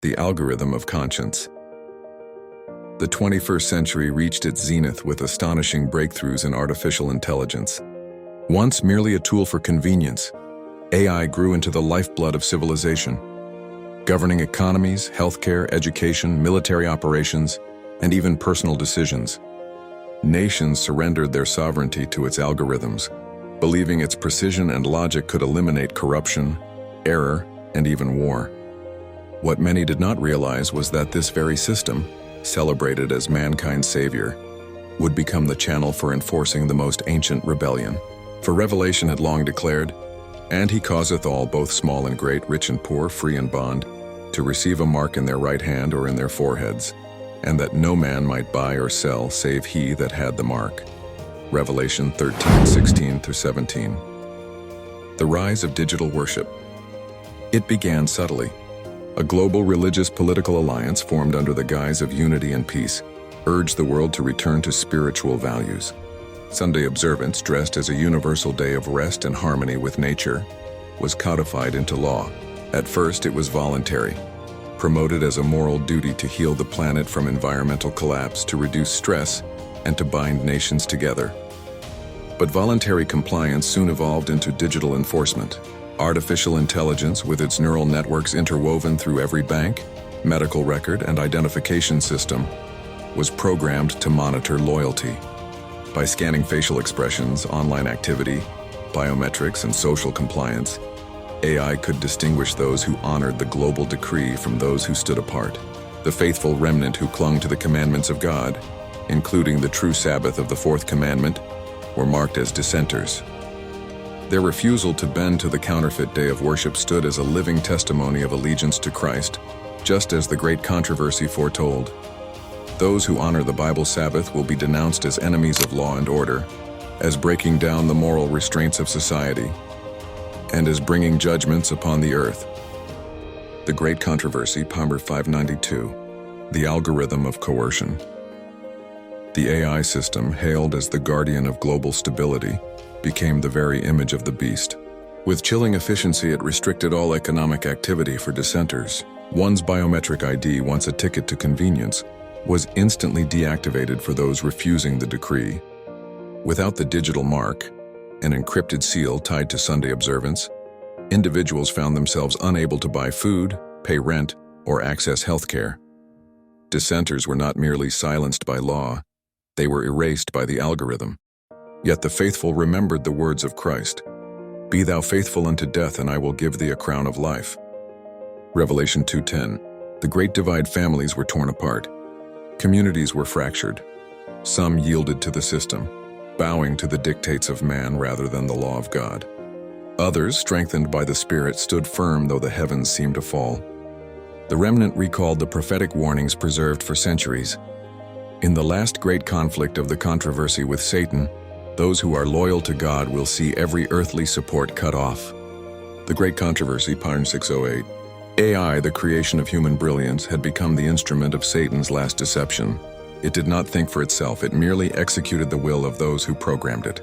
The algorithm of conscience. The 21st century reached its zenith with astonishing breakthroughs in artificial intelligence. Once merely a tool for convenience, AI grew into the lifeblood of civilization, governing economies, healthcare, education, military operations, and even personal decisions. Nations surrendered their sovereignty to its algorithms, believing its precision and logic could eliminate corruption, error, and even war. What many did not realize was that this very system, celebrated as mankind's savior, would become the channel for enforcing the most ancient rebellion. For Revelation had long declared, "And he causeth all, both small and great, rich and poor, free and bond, to receive a mark in their right hand or in their foreheads, and that no man might buy or sell save he that had the mark." Revelation 13:16-17. The rise of digital worship. It began subtly. A global religious political alliance formed under the guise of unity and peace urged the world to return to spiritual values. Sunday observance, dressed as a universal day of rest and harmony with nature, was codified into law. At first, it was voluntary, promoted as a moral duty to heal the planet from environmental collapse, to reduce stress, and to bind nations together. But voluntary compliance soon evolved into digital enforcement. Artificial intelligence, with its neural networks interwoven through every bank, medical record, and identification system, was programmed to monitor loyalty. By scanning facial expressions, online activity, biometrics, and social compliance, AI could distinguish those who honored the global decree from those who stood apart. The faithful remnant who clung to the commandments of God, including the true Sabbath of the fourth commandment, were marked as dissenters. Their refusal to bend to the counterfeit day of worship stood as a living testimony of allegiance to Christ, just as the great controversy foretold. Those who honor the Bible Sabbath will be denounced as enemies of law and order, as breaking down the moral restraints of society, and as bringing judgments upon the earth. The Great Controversy, Palmer 592, the algorithm of coercion. The AI system, hailed as the guardian of global stability, became the very image of the beast. With chilling efficiency, it restricted all economic activity for dissenters. One's biometric ID, once a ticket to convenience, was instantly deactivated for those refusing the decree. Without the digital mark, an encrypted seal tied to Sunday observance, individuals found themselves unable to buy food, pay rent, or access healthcare. Dissenters were not merely silenced by law, they were erased by the algorithm. Yet the faithful remembered the words of Christ, "Be thou faithful unto death, and I will give thee a crown of life." Revelation 2:10. The great divide, families were torn apart. Communities were fractured. Some yielded to the system, bowing to the dictates of man rather than the law of God. Others, strengthened by the Spirit, stood firm though the heavens seemed to fall. The remnant recalled the prophetic warnings preserved for centuries. In the last great conflict of the controversy with Satan, those who are loyal to God will see every earthly support cut off. The Great Controversy, Palmer 608. AI, the creation of human brilliance, had become the instrument of Satan's last deception. It did not think for itself, it merely executed the will of those who programmed it.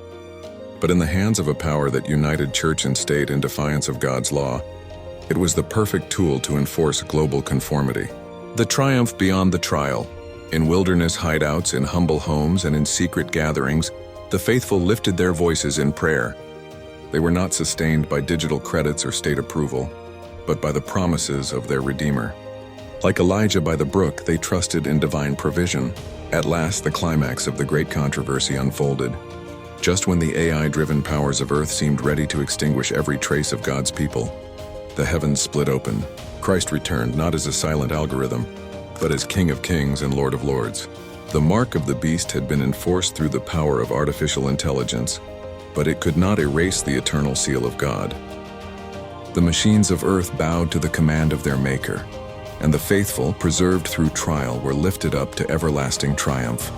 But in the hands of a power that united church and state in defiance of God's law, it was the perfect tool to enforce global conformity. The triumph beyond the trial. In wilderness hideouts, in humble homes, and in secret gatherings, the faithful lifted their voices in prayer. They were not sustained by digital credits or state approval, but by the promises of their Redeemer. Like Elijah by the brook, they trusted in divine provision. At last, the climax of the great controversy unfolded. Just when the AI-driven powers of earth seemed ready to extinguish every trace of God's people, the heavens split open. Christ returned, not as a silent algorithm, but as King of Kings and Lord of Lords. The mark of the beast had been enforced through the power of artificial intelligence, but it could not erase the eternal seal of God. The machines of earth bowed to the command of their Maker, and the faithful, preserved through trial, were lifted up to everlasting triumph.